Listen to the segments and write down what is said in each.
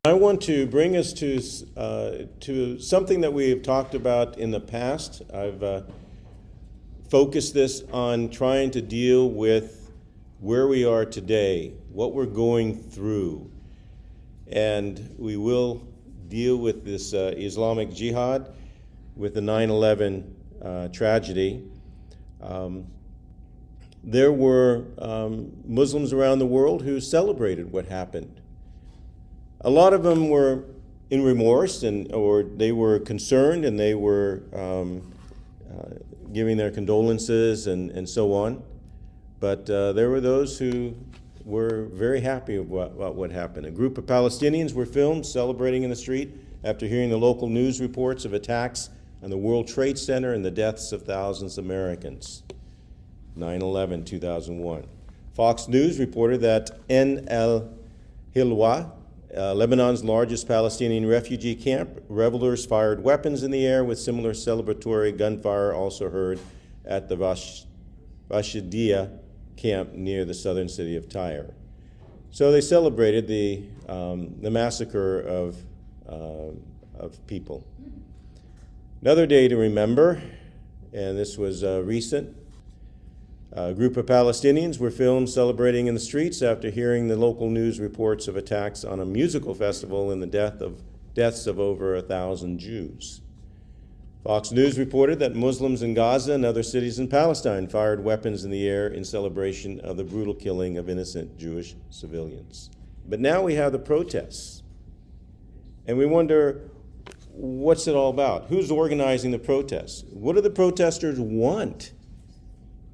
I want to bring us to something that we have talked about in the past. I've focused this on trying to deal with where we are today, what we're going through, and we will deal with this Islamic Jihad, with the 9/11 tragedy. There were Muslims around the world who celebrated what happened. A lot of them were in remorse, or they were concerned, and they were giving their condolences and so on. But there were those who were very happy about what happened. A group of Palestinians were filmed celebrating in the street after hearing the local news reports of attacks on the World Trade Center and the deaths of thousands of Americans. 9/11, 2001. Fox News reported that in al-Hilwa, Lebanon's largest Palestinian refugee camp, revelers fired weapons in the air, with similar celebratory gunfire also heard at the Rashidiyya camp near the southern city of Tyre. So they celebrated the massacre of people. Another day to remember, and this was recent. A group of Palestinians were filmed celebrating in the streets after hearing the local news reports of attacks on a musical festival and the deaths of over 1,000 Jews. Fox News reported that Muslims in Gaza and other cities in Palestine fired weapons in the air in celebration of the brutal killing of innocent Jewish civilians. But now we have the protests, and we wonder, what's it all about? Who's organizing the protests? What do the protesters want?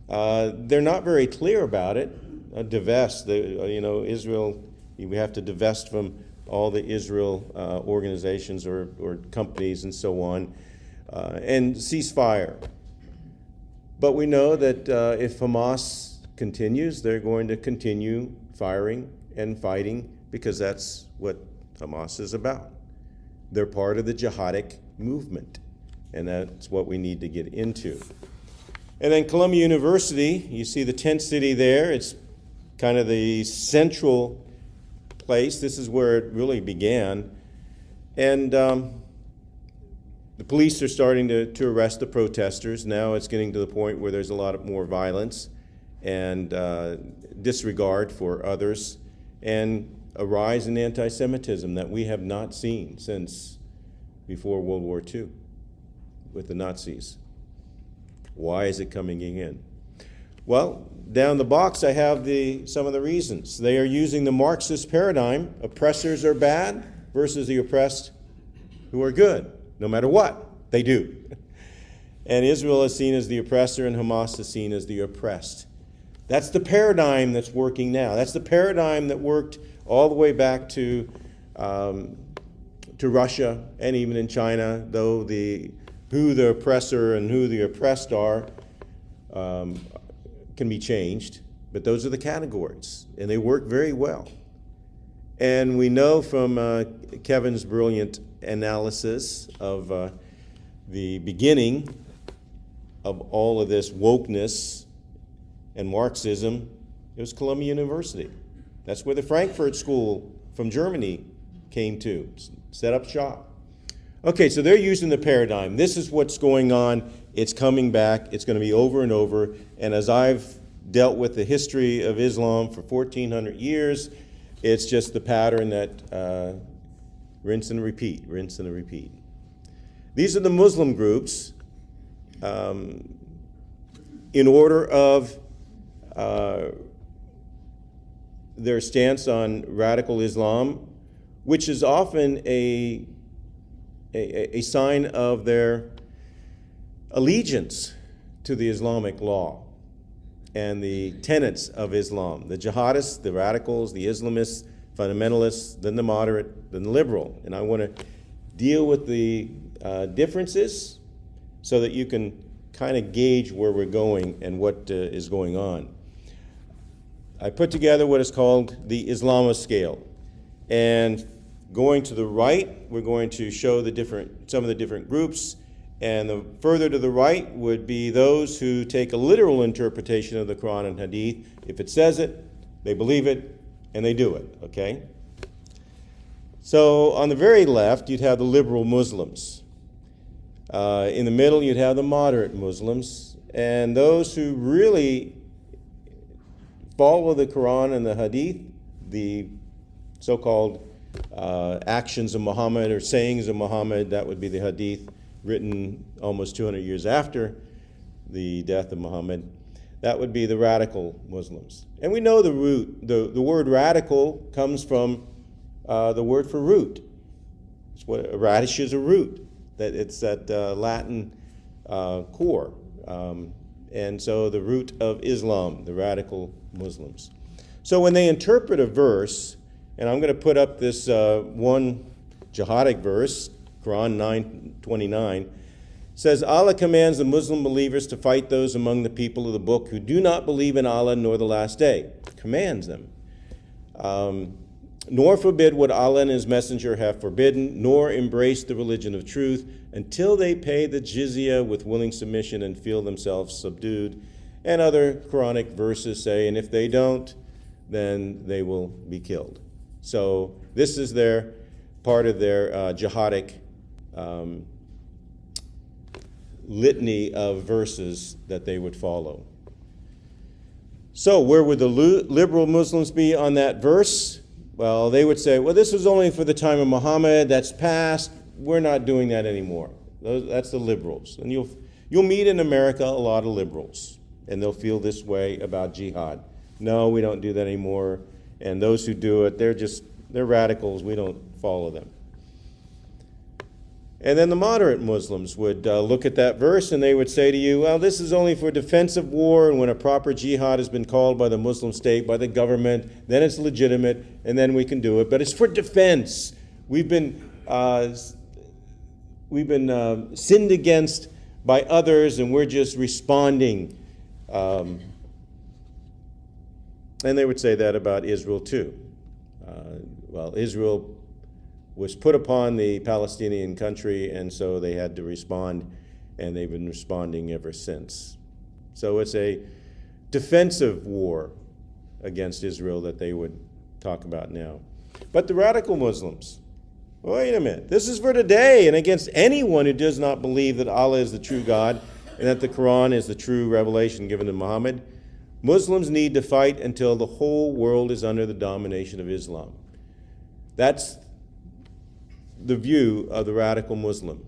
They're not very clear about it. Divest, Israel, we have to divest from all the Israel organizations or companies and so on, and ceasefire. But we know that if Hamas continues, they're going to continue firing and fighting, because that's what Hamas is about. They're part of the jihadic movement, and that's what we need to get into. And then Columbia University, you see the tent city there. It's kind of the central place. This is where it really began. And the police are starting to arrest the protesters. Now it's getting to the point where there's a lot more violence and disregard for others, and a rise in anti-Semitism that we have not seen since before World War II with the Nazis. Why is it coming in? Well, down the box I have some of the reasons. They are using the Marxist paradigm. Oppressors are bad versus the oppressed who are good, no matter what they do. And Israel is seen as the oppressor, and Hamas is seen as the oppressed. That's the paradigm that's working now. That's the paradigm that worked all the way back to Russia, and even in China, though who the oppressor and who the oppressed are can be changed, but those are the categories, and they work very well. And we know from Kevin's brilliant analysis of the beginning of all of this wokeness and Marxism, it was Columbia University. That's where the Frankfurt School from Germany came to, set up shop. Okay, so they're using the paradigm. This is what's going on. It's coming back. It's going to be over and over. And as I've dealt with the history of Islam for 1,400 years, it's just the pattern that rinse and repeat, rinse and repeat. These are the Muslim groups in order of their stance on radical Islam, which is often a sign of their allegiance to the Islamic law and the tenets of Islam. The jihadists, the radicals, the Islamists, fundamentalists, then the moderate, then the liberal. And I want to deal with the differences so that you can kind of gauge where we're going and what is going on. I put together what is called the Islamo scale. And going to the right, we're going to show some of the different groups, and the further to the right would be those who take a literal interpretation of the Quran and Hadith. If it says it, they believe it, and they do it, okay? So on the very left, you'd have the liberal Muslims. In the middle, you'd have the moderate Muslims. And those who really follow the Quran and the Hadith, the so-called actions of Muhammad or sayings of Muhammad, that would be the Hadith, written almost 200 years after the death of Muhammad. That would be the radical Muslims. And we know the root. The word radical comes from the word for root. It's what a radish is, a root. That it's that Latin core. And so the root of Islam, the radical Muslims. So when they interpret a verse, and I'm going to put up this one jihadic verse, Quran 9:29, says, Allah commands the Muslim believers to fight those among the people of the book who do not believe in Allah nor the last day. Commands them. Nor forbid what Allah and his messenger have forbidden, nor embrace the religion of truth until they pay the jizya with willing submission and feel themselves subdued. And other Quranic verses say, and if they don't, then they will be killed. So this is their part of their jihadic litany of verses that they would follow. So where would the liberal Muslims be on that verse? Well, they would say, well, this was only for the time of Muhammad. That's past. We're not doing that anymore. That's the liberals. And you'll meet in America a lot of liberals, and they'll feel this way about jihad. No, we don't do that anymore. And those who do it, they're radicals. We don't follow them. And then the moderate Muslims would look at that verse and they would say to you, well, this is only for defensive war, and when a proper jihad has been called by the Muslim state, by the government, then it's legitimate, and then we can do it. But it's for defense. We've been sinned against by others, and we're just responding. And they would say that about Israel too. Well, Israel was put upon the Palestinian country, and so they had to respond, and they've been responding ever since. So it's a defensive war against Israel that they would talk about now. But the radical Muslims, wait a minute, this is for today and against anyone who does not believe that Allah is the true God and that the Quran is the true revelation given to Muhammad. Muslims need to fight until the whole world is under the domination of Islam. That's the view of the radical Muslim.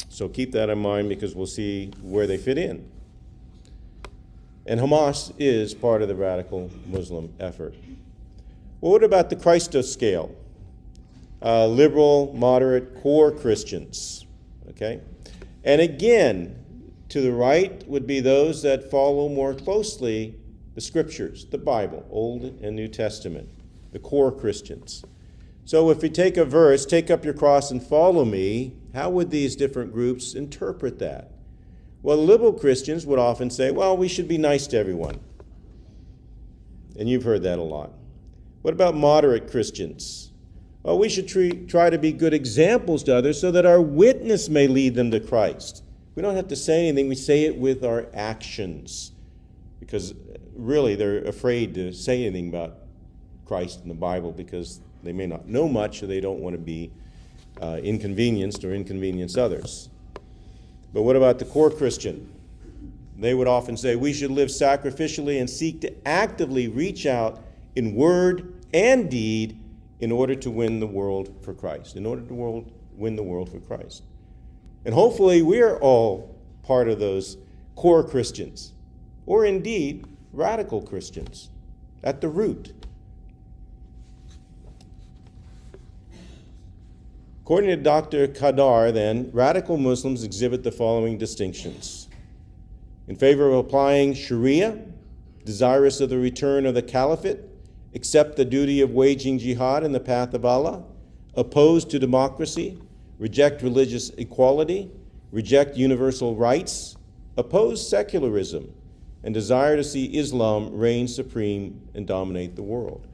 So keep that in mind, because we'll see where they fit in. And Hamas is part of the radical Muslim effort. Well, what about the Christos scale? Liberal, moderate, core Christians. Okay? And again, to the right would be those that follow more closely the scriptures, the Bible, Old and New Testament, the core Christians. So if we take a verse, take up your cross and follow me, how would these different groups interpret that? Well, liberal Christians would often say, well, we should be nice to everyone. And you've heard that a lot. What about moderate Christians? Well, we should try to be good examples to others so that our witness may lead them to Christ. We don't have to say anything, we say it with our actions. Because really they're afraid to say anything about Christ in the Bible because they may not know much, or they don't want to be inconvenienced or inconvenience others. But what about the core Christian? They would often say we should live sacrificially and seek to actively reach out in word and deed in order to win the world for Christ, in order to win the world for Christ. And hopefully we are all part of those core Christians, or indeed radical Christians at the root. According to Dr. Qadar, then, radical Muslims exhibit the following distinctions. In favor of applying Sharia, desirous of the return of the caliphate, accept the duty of waging jihad in the path of Allah, opposed to democracy, reject religious equality, reject universal rights, oppose secularism, and desire to see Islam reign supreme and dominate the world.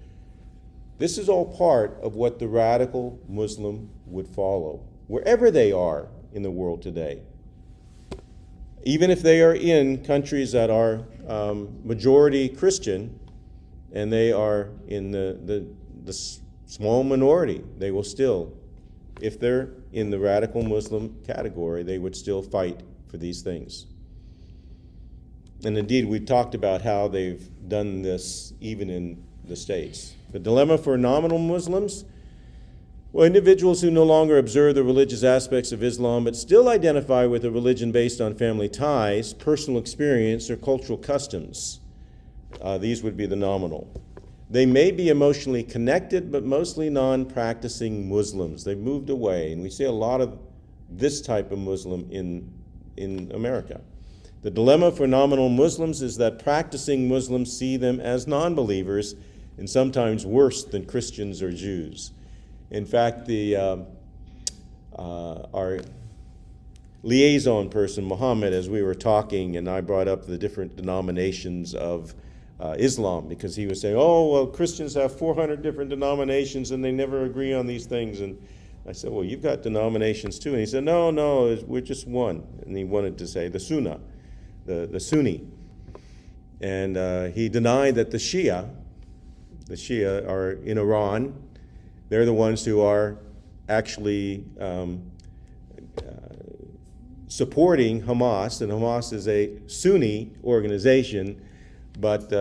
This is all part of what the radical Muslim would follow, wherever they are in the world today. Even if they are in countries that are majority Christian, and they are in the small minority, they will still, if they're in the radical Muslim category, they would still fight for these things. And indeed, we talked about how they've done this even in the States. The dilemma for nominal Muslims, well, individuals who no longer observe the religious aspects of Islam but still identify with a religion based on family ties, personal experience, or cultural customs. These would be the nominal. They may be emotionally connected, but mostly non-practicing Muslims. They've moved away, and we see a lot of this type of Muslim in America. The dilemma for nominal Muslims is that practicing Muslims see them as non-believers and sometimes worse than Christians or Jews. In fact, our liaison person, Muhammad, as we were talking, and I brought up the different denominations of Islam, because he was saying, oh, well, Christians have 400 different denominations and they never agree on these things. And I said, well, you've got denominations too. And he said, no, we're just one. And he wanted to say the Sunnah, the Sunni. And he denied that the Shia are in Iran. They're the ones who are actually supporting Hamas, and Hamas is a Sunni organization, but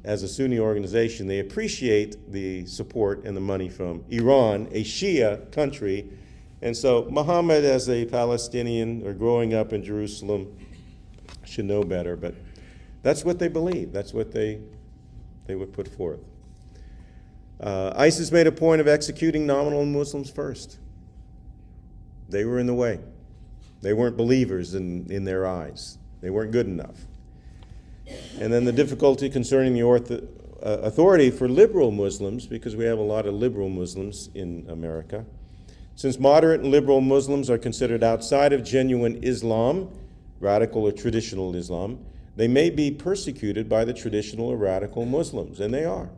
as a Sunni organization, they appreciate the support and the money from Iran, a Shia country. And so Muhammad, as a Palestinian or growing up in Jerusalem, should know better, but that's what they believe. That's what they would put forth. ISIS made a point of executing nominal Muslims first. They were in the way. They weren't believers in their eyes. They weren't good enough. And then the difficulty concerning the authority for liberal Muslims, because we have a lot of liberal Muslims in America. Since moderate and liberal Muslims are considered outside of genuine Islam, radical or traditional Islam, they may be persecuted by the traditional or radical Muslims, and they are.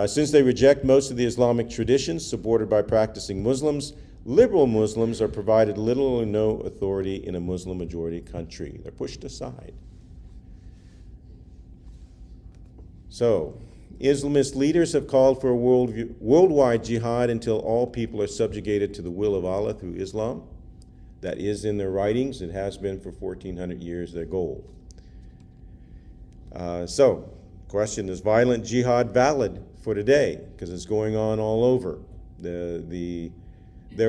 Since they reject most of the Islamic traditions supported by practicing Muslims, liberal Muslims are provided little or no authority in a Muslim-majority country. They're pushed aside. So, Islamist leaders have called for a worldwide jihad until all people are subjugated to the will of Allah through Islam. That is in their writings. It has been for 1,400 years their goal. So, question, is violent jihad valid for today? Because it's going on all over. There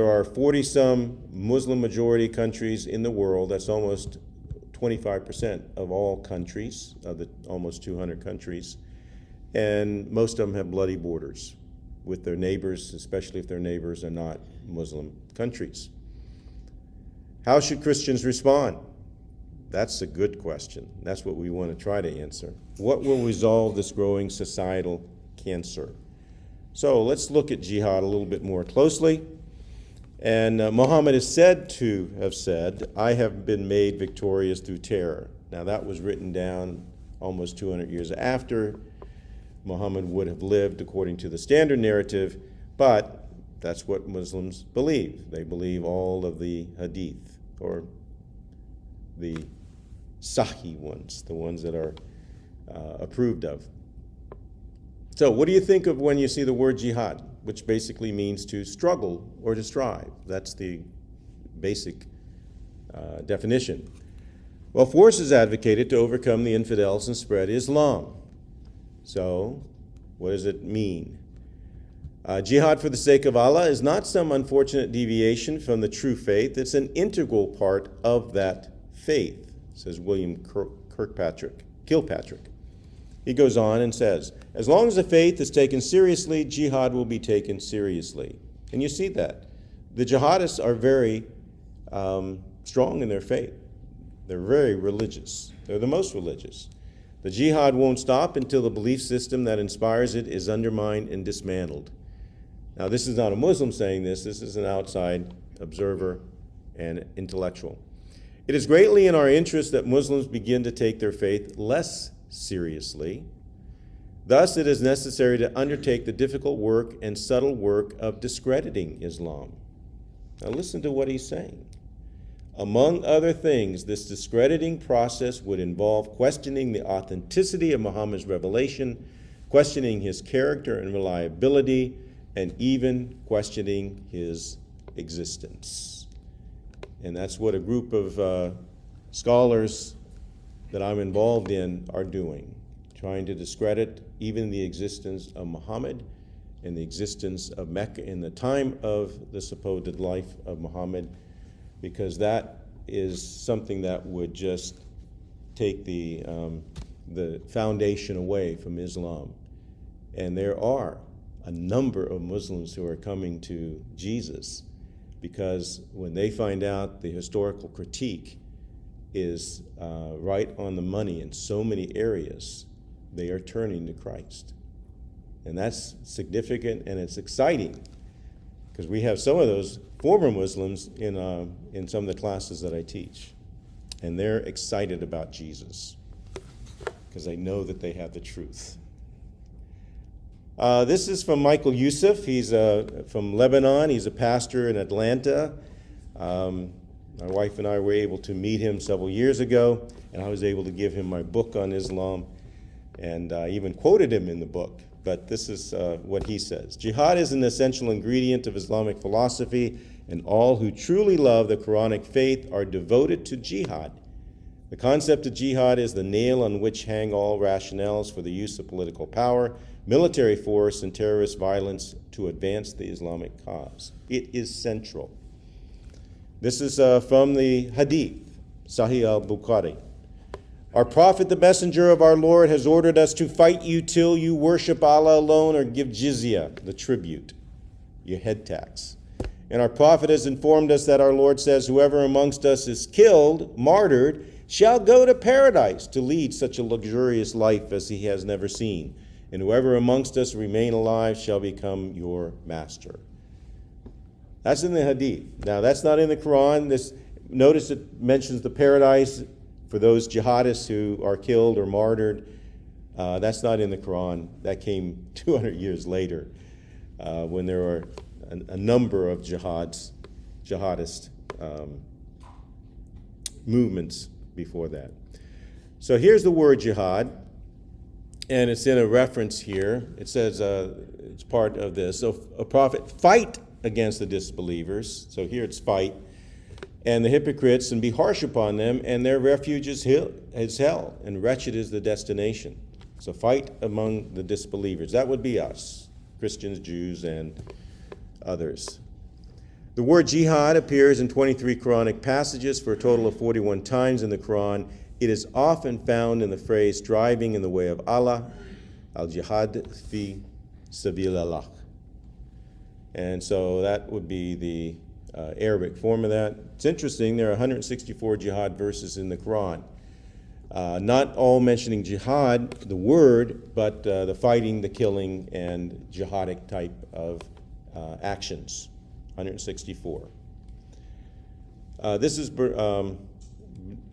are 40-some Muslim-majority countries in the world. That's almost 25% of all countries, of the almost 200 countries. And most of them have bloody borders with their neighbors, especially if their neighbors are not Muslim countries. How should Christians respond? That's a good question. That's what we want to try to answer. What will resolve this growing societal cancer? So let's look at jihad a little bit more closely. And Muhammad is said to have said, I have been made victorious through terror. Now that was written down almost 200 years after Muhammad would have lived according to the standard narrative, but that's what Muslims believe. They believe all of the hadith, or the sahih ones, the ones that are approved of. So what do you think of when you see the word jihad, which basically means to struggle or to strive? That's the basic definition. Well, forces advocated to overcome the infidels and spread Islam. So what does it mean? Jihad for the sake of Allah is not some unfortunate deviation from the true faith. It's an integral part of that faith, says William Kilpatrick. He goes on and says, as long as the faith is taken seriously, jihad will be taken seriously. And you see that. The jihadists are very strong in their faith. They're very religious. They're the most religious. The jihad won't stop until the belief system that inspires it is undermined and dismantled. Now, this is not a Muslim saying this. This is an outside observer and intellectual. It is greatly in our interest that Muslims begin to take their faith less seriously. Thus, it is necessary to undertake the difficult work and subtle work of discrediting Islam. Now, listen to what he's saying. Among other things, this discrediting process would involve questioning the authenticity of Muhammad's revelation, questioning his character and reliability, and even questioning his existence. And that's what a group of scholars that I'm involved in are doing, trying to discredit even the existence of Muhammad and the existence of Mecca in the time of the supposed life of Muhammad, because that is something that would just take the foundation away from Islam. And there are a number of Muslims who are coming to Jesus because when they find out the historical critique is right on the money in so many areas, they are turning to Christ. And that's significant and it's exciting because we have some of those former Muslims in some of the classes that I teach. And they're excited about Jesus because they know that they have the truth. This is from Michael Youssef. He's from Lebanon. He's a pastor in Atlanta. My wife and I were able to meet him several years ago, and I was able to give him my book on Islam, and I even quoted him in the book. But this is what he says. Jihad is an essential ingredient of Islamic philosophy, and all who truly love the Quranic faith are devoted to jihad. The concept of jihad is the nail on which hang all rationales for the use of political power, military force, and terrorist violence to advance the Islamic cause. It is central. This is from the Hadith, Sahih al-Bukhari. Our Prophet, the Messenger of our Lord, has ordered us to fight you till you worship Allah alone or give jizya, the tribute, your head tax. And our Prophet has informed us that our Lord says, whoever amongst us is killed, martyred, shall go to paradise to lead such a luxurious life as he has never seen. And whoever amongst us remain alive shall become your master. That's in the Hadith. Now, that's not in the Quran. Notice it mentions the paradise for those jihadists who are killed or martyred. That's not in the Quran. That came 200 years later when there were a number of jihadist movements before that. So here's the word jihad, and it's in a reference here. It says it's part of this. So a prophet, fight against the disbelievers. So here it's fight. And the hypocrites, and be harsh upon them, and their refuge is hell, and wretched is the destination. So fight among the disbelievers. That would be us, Christians, Jews, and others. The word jihad appears in 23 Quranic passages for a total of 41 times in the Quran. It is often found in the phrase striving in the way of Allah, al-jihad fi sabilillah. And so that would be the Arabic form of that. It's interesting, there are 164 jihad verses in the Quran. Not all mentioning jihad, the word, but the fighting, the killing, and jihadic type of actions. 164. This is,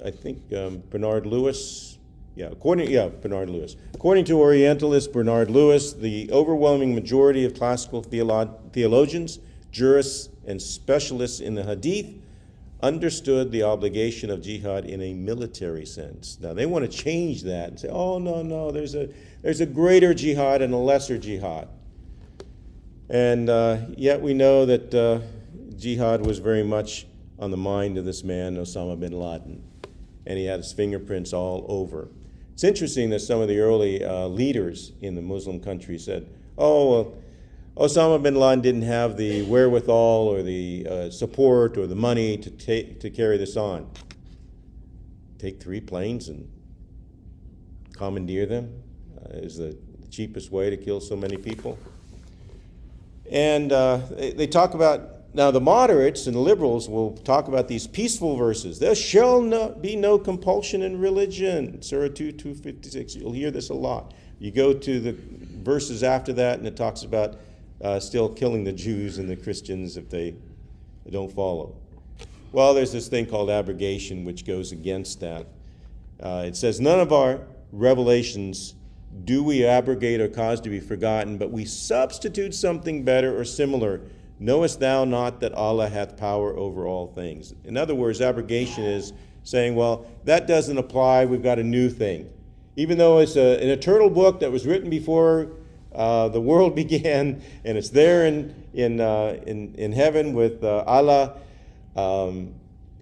I think, Bernard Lewis. Bernard Lewis. According to Orientalist Bernard Lewis, the overwhelming majority of classical theologians, jurists, and specialists in the Hadith understood the obligation of jihad in a military sense. Now they want to change that and say, oh no, there's a greater jihad and a lesser jihad. And yet we know that jihad was very much on the mind of this man, Osama bin Laden, and he had his fingerprints all over. It's interesting that some of the early leaders in the Muslim countries said, Osama bin Laden didn't have the wherewithal or the support or the money to carry this on. Take 3 planes and commandeer them is the cheapest way to kill so many people. And they talk about, now the moderates and liberals will talk about these peaceful verses. There shall be no compulsion in religion. Surah 2:256. You'll hear this a lot. You go to the verses after that and it talks about still killing the Jews and the Christians if they don't follow. Well, there's this thing called abrogation which goes against that. It says, none of our revelations do we abrogate or cause to be forgotten, but we substitute something better or similar. Knowest thou not that Allah hath power over all things? In other words, abrogation is saying, well, that doesn't apply, we've got a new thing. Even though it's an eternal book that was written before the world began, and it's there in heaven with Allah,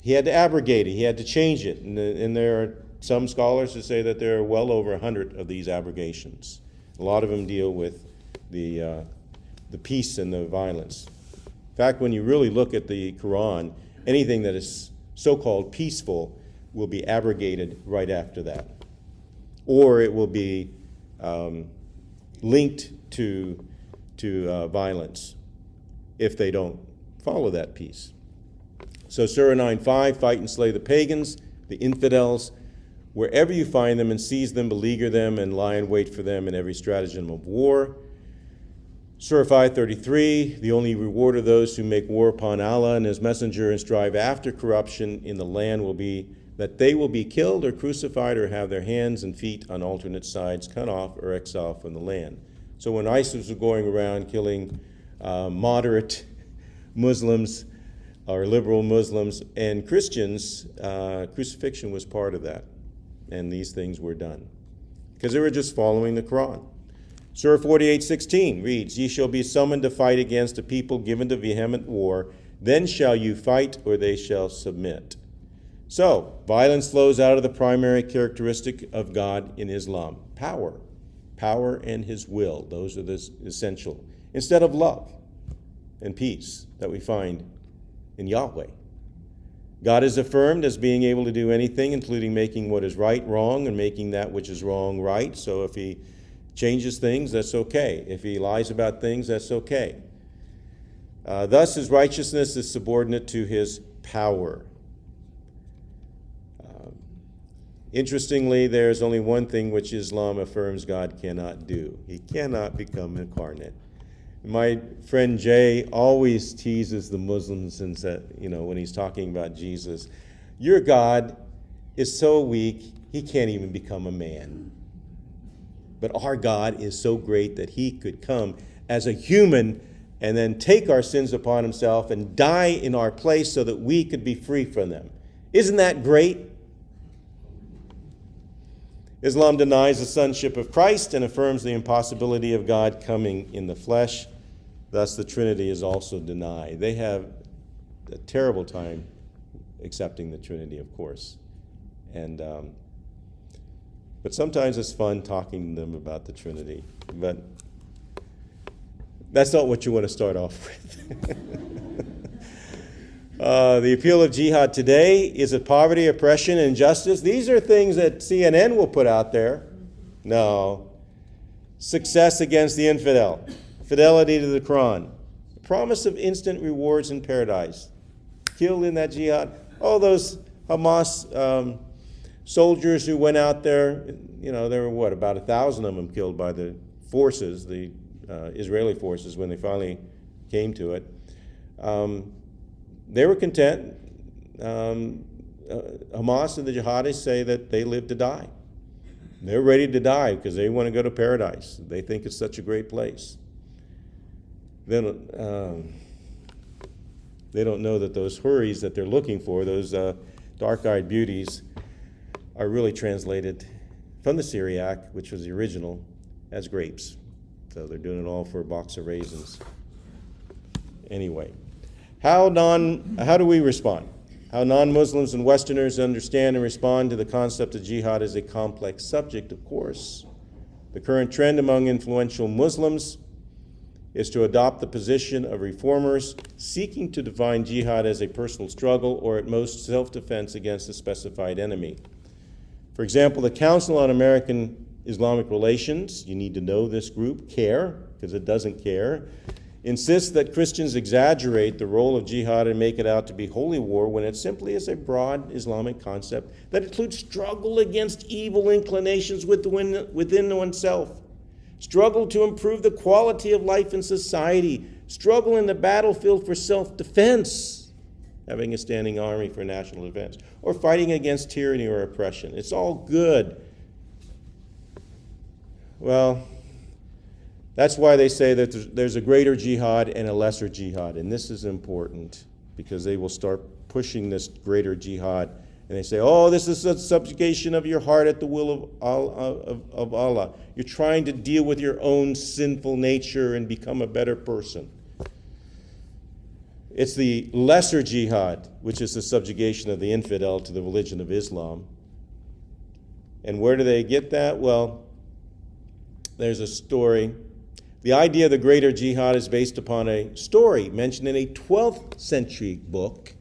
he had to abrogate it. He had to change it. And there are some scholars who say that there are well over 100 of these abrogations. A lot of them deal with the peace and the violence. In fact, when you really look at the Quran, anything that is so-called peaceful will be abrogated right after that. Or it will be linked to violence if they don't follow that peace. So Surah 9:5, fight and slay the pagans, the infidels, wherever you find them, and seize them, beleaguer them, and lie in wait for them in every stratagem of war. Surah 5:33, the only reward of those who make war upon Allah and His Messenger and strive after corruption in the land will be that they will be killed or crucified or have their hands and feet on alternate sides cut off or exiled from the land. So when ISIS was going around killing moderate Muslims or liberal Muslims and Christians, crucifixion was part of that. And these things were done because they were just following the Quran. Surah 48:16 reads, ye shall be summoned to fight against a people given to vehement war. Then shall you fight or they shall submit. So, violence flows out of the primary characteristic of God in Islam, power. Power and His will, those are the essential. Instead of love and peace that we find in Yahweh. God is affirmed as being able to do anything, including making what is right wrong and making that which is wrong right. So if He changes things, that's okay. If He lies about things, that's okay. Thus, His righteousness is subordinate to His power. Interestingly, there's only one thing which Islam affirms God cannot do. He cannot become incarnate. My friend Jay always teases the Muslims and said, when he's talking about Jesus, your God is so weak, He can't even become a man. But our God is so great that He could come as a human and then take our sins upon Himself and die in our place so that we could be free from them. Isn't that great? Islam denies the sonship of Christ and affirms the impossibility of God coming in the flesh. Thus, the Trinity is also denied. They have a terrible time accepting the Trinity, of course. But sometimes it's fun talking to them about the Trinity. But that's not what you want to start off with. The appeal of jihad today, is it poverty, oppression, injustice? These are things that CNN will put out there. No. Success against the infidel. Fidelity to the Quran. The promise of instant rewards in paradise. Killed in that jihad. All those Hamas soldiers who went out there, there were about 1,000 of them killed by the forces, the Israeli forces, when they finally came to it. They were content. Hamas and the jihadists say that they live to die. They're ready to die because they want to go to paradise. They think it's such a great place. They don't know that those houris that they're looking for, those dark-eyed beauties, are really translated from the Syriac, which was the original, as grapes. So they're doing it all for a box of raisins. Anyway. How do we respond? How non-Muslims and Westerners understand and respond to the concept of jihad is a complex subject, of course. The current trend among influential Muslims is to adopt the position of reformers seeking to define jihad as a personal struggle or at most self-defense against a specified enemy. For example, the Council on American Islamic Relations, you need to know this group, CARE, because it doesn't care, insists that Christians exaggerate the role of jihad and make it out to be holy war when it simply is a broad Islamic concept that includes struggle against evil inclinations within oneself, struggle to improve the quality of life in society, struggle in the battlefield for self-defense, having a standing army for national defense, or fighting against tyranny or oppression. It's all good. Well, that's why they say that there's a greater jihad and a lesser jihad. And this is important because they will start pushing this greater jihad And they say, oh, this is a subjugation of your heart at the will of Allah. You're trying to deal with your own sinful nature and become a better person. It's the lesser jihad, which is the subjugation of the infidel to the religion of Islam. And where do they get that? Well, there's a story. The idea of the greater jihad is based upon a story mentioned in a 12th century book.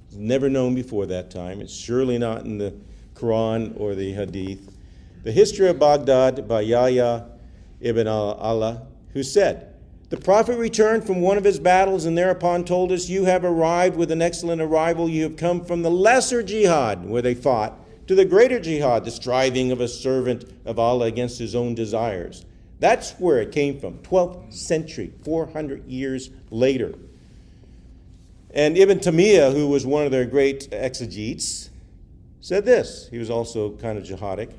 It's never known before that time. It's surely not in the Quran or the Hadith. The History of Baghdad by Yahya ibn Allah, who said, the Prophet returned from one of his battles and thereupon told us, you have arrived with an excellent arrival. You have come from the lesser jihad, where they fought, to the greater jihad, the striving of a servant of Allah against his own desires. That's where it came from, 12th century, 400 years later. And Ibn Taymiyyah, who was one of their great exegetes, said this. He was also kind of jihadic.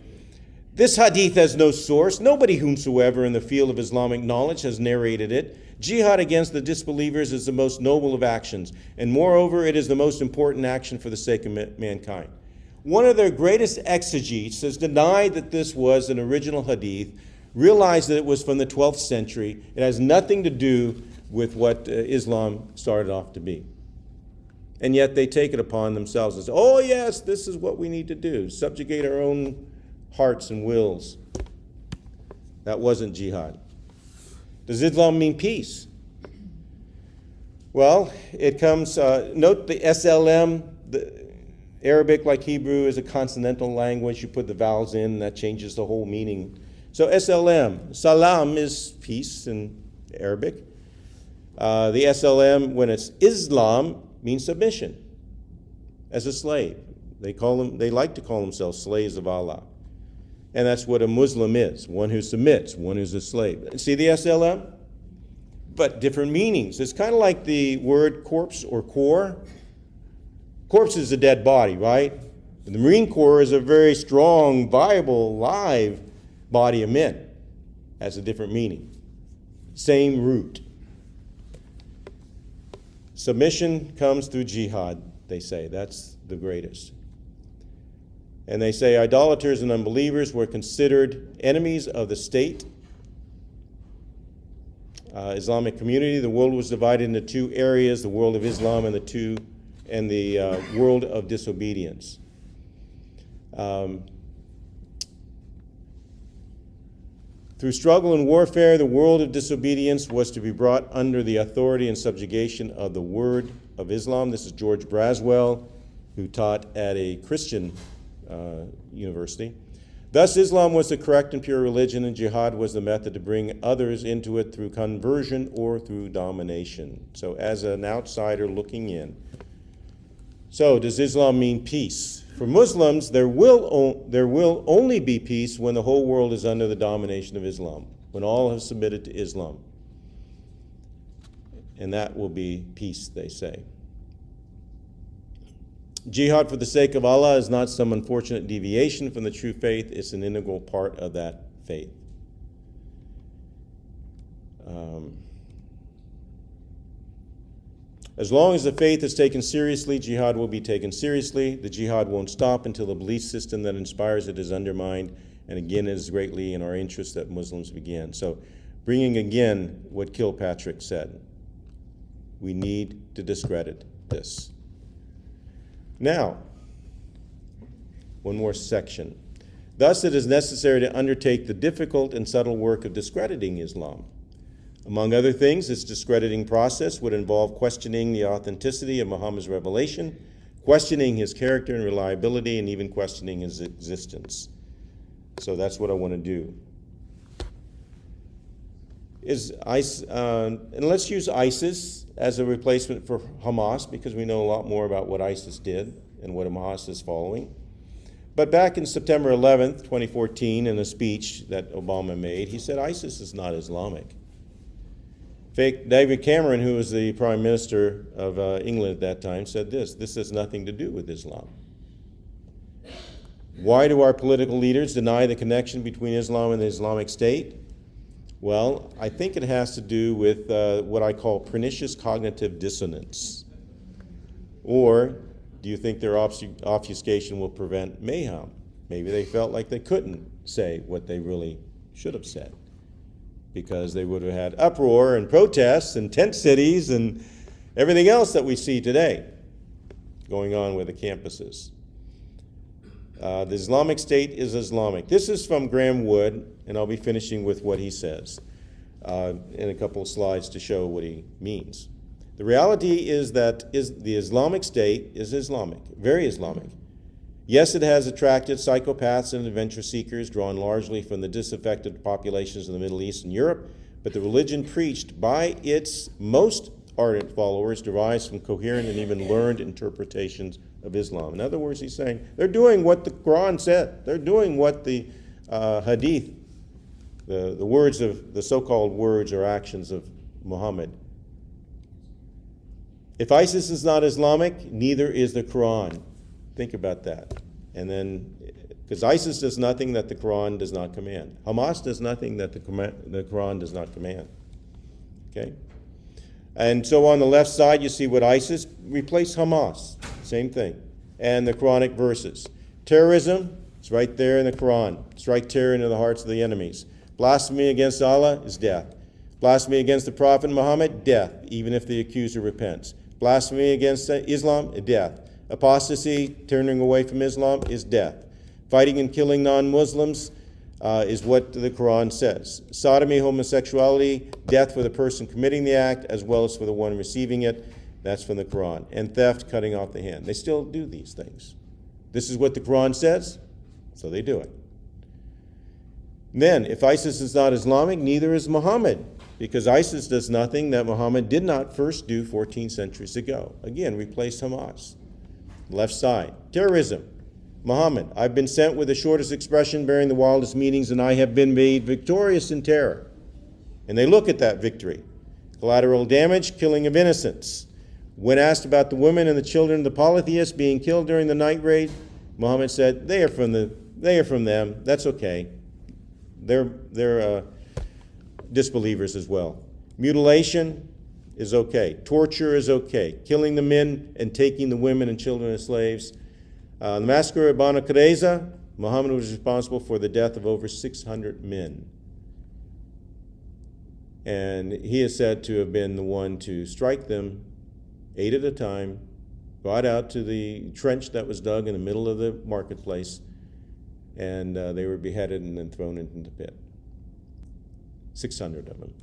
This hadith has no source. Nobody whomsoever in the field of Islamic knowledge has narrated it. Jihad against the disbelievers is the most noble of actions, and moreover, it is the most important action for the sake of mankind. One of their greatest exegetes has denied that this was an original hadith, realized that it was from the 12th century. It has nothing to do with what Islam started off to be. And yet they take it upon themselves and say, oh yes, this is what we need to do, subjugate our own hearts and wills. That wasn't jihad. Does Islam mean peace? Well, it comes, note the SLM, the Arabic, like Hebrew, is a consonantal language. You put the vowels in, that changes the whole meaning. So SLM, salam is peace in Arabic. The SLM, when it's Islam, means submission as a slave. They like to call themselves slaves of Allah. And that's what a Muslim is, one who submits, one who's a slave. See the SLM? But different meanings. It's kind of like the word corpse or corps. Corpse is a dead body, right? The Marine Corps is a very strong, viable, live body of men. Has a different meaning. Same root. Submission comes through jihad, they say. That's the greatest. And they say idolaters and unbelievers were considered enemies of the state. Islamic community, the world was divided into two areas, the world of Islam and the world of disobedience. Through struggle and warfare, the world of disobedience was to be brought under the authority and subjugation of the word of Islam. This is George Braswell, who taught at a Christian university. Thus, Islam was the correct and pure religion, and jihad was the method to bring others into it through conversion or through domination. So as an outsider looking in. So does Islam mean peace? For Muslims, there will only be peace when the whole world is under the domination of Islam, when all have submitted to Islam. And that will be peace, they say. Jihad for the sake of Allah is not some unfortunate deviation from the true faith. It's an integral part of that faith. As long as the faith is taken seriously, jihad will be taken seriously. The jihad won't stop until the belief system that inspires it is undermined. And again, it is greatly in our interest that Muslims begin. So bringing again what Kilpatrick said, we need to discredit this. Now, one more section. Thus, it is necessary to undertake the difficult and subtle work of discrediting Islam. Among other things, this discrediting process would involve questioning the authenticity of Muhammad's revelation, questioning his character and reliability, and even questioning his existence. So that's what I want to do. And let's use ISIS as a replacement for Hamas, because we know a lot more about what ISIS did and what Hamas is following. But back in September 11th, 2014, in a speech that Obama made, he said ISIS is not Islamic. David Cameron, who was the Prime Minister of England at that time, said this has nothing to do with Islam. Why do our political leaders deny the connection between Islam and the Islamic State? Well, I think it has to do with what I call pernicious cognitive dissonance, or do you think their obfuscation will prevent mayhem? Maybe they felt like they couldn't say what they really should have said, because they would have had uproar and protests and tent cities and everything else that we see today going on with the campuses. The Islamic State is Islamic. This is from Graham Wood, and I'll be finishing with what he says in a couple of slides to show what he means. The reality is that the Islamic State is Islamic, very Islamic. Yes, it has attracted psychopaths and adventure seekers drawn largely from the disaffected populations of the Middle East and Europe, but the religion preached by its most ardent followers derives from coherent and even learned interpretations of Islam. In other words, he's saying they're doing what the Quran said. They're doing what the Hadith, the words of the so-called words or actions of Muhammad. If ISIS is not Islamic, neither is the Quran. Think about that. And then, because ISIS does nothing that the Quran does not command. Hamas does nothing that the Quran does not command. Okay? And so on the left side, you see what ISIS replaced Hamas. Same thing. And the Quranic verses. Terrorism, it's right there in the Quran. Strike terror into the hearts of the enemies. Blasphemy against Allah is death. Blasphemy against the Prophet Muhammad, death, even if the accuser repents. Blasphemy against Islam, death. Apostasy, turning away from Islam, is death. Fighting and killing non-Muslims is what the Quran says. Sodomy, homosexuality, death for the person committing the act as well as for the one receiving it. That's from the Quran. And theft, cutting off the hand. They still do these things. This is what the Quran says, so they do it. Then, if ISIS is not Islamic, neither is Muhammad, because ISIS does nothing that Muhammad did not first do 14 centuries ago. Again, replace Hamas. Left side. Terrorism. Muhammad, I've been sent with the shortest expression bearing the wildest meanings, and I have been made victorious in terror. And they look at that victory. Collateral damage, killing of innocents. When asked about the women and the children of the polytheists being killed during the night raid, Muhammad said, they are from them. That's okay. They're disbelievers as well. Mutilation is okay. Torture is okay. Killing the men and taking the women and children as slaves. The massacre of Banu Qurayza, Muhammad was responsible for the death of over 600 men. And he is said to have been the one to strike them 8 at a time, brought out to the trench that was dug in the middle of the marketplace, and they were beheaded and then thrown into the pit. 600 of them.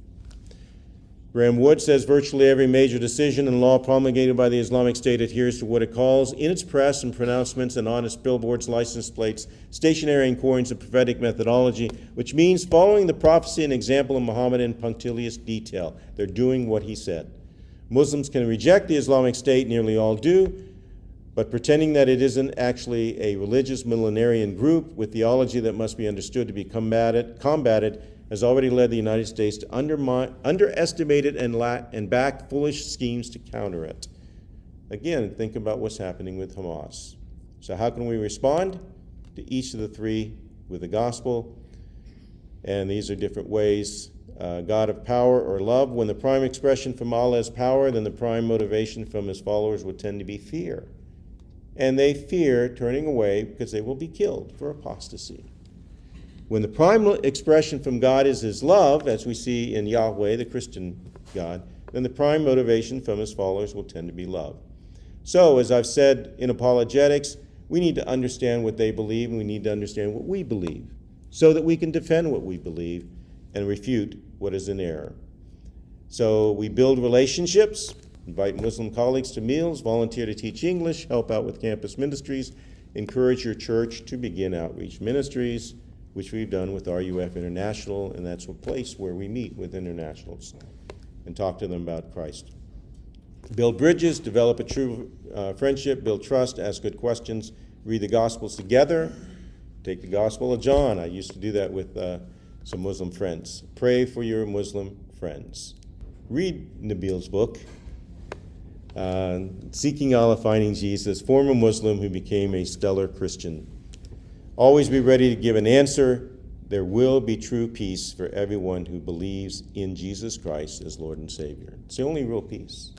Graham Wood says virtually every major decision and law promulgated by the Islamic State adheres to what it calls, in its press and pronouncements and honest billboards, license plates, stationery and coins, a prophetic methodology, which means following the prophecy and example of Muhammad in punctilious detail. They're doing what he said. Muslims can reject the Islamic State, nearly all do, but pretending that it isn't actually a religious millenarian group with theology that must be understood to be combated has already led the United States to underestimate it and back foolish schemes to counter it. Again, think about what's happening with Hamas. So how can we respond to each of the three with the gospel? And these are different ways. God of power or love. When the prime expression from Allah is power, then the prime motivation from his followers would tend to be fear. And they fear turning away because they will be killed for apostasy. When the prime expression from God is his love, as we see in Yahweh, the Christian God, then the prime motivation from his followers will tend to be love. So, as I've said in apologetics, we need to understand what they believe, and we need to understand what we believe, so that we can defend what we believe and refute what is in error. So we build relationships, invite Muslim colleagues to meals, volunteer to teach English, help out with campus ministries, encourage your church to begin outreach ministries, which we've done with RUF International, and that's a place where we meet with internationals and talk to them about Christ. Build bridges, develop a true friendship, build trust, ask good questions, read the Gospels together, take the Gospel of John. I used to do that with some Muslim friends. Pray for your Muslim friends. Read Nabil's book, Seeking Allah, Finding Jesus, former Muslim who became a stellar Christian. Always be ready to give an answer. There will be true peace for everyone who believes in Jesus Christ as Lord and Savior. It's the only real peace.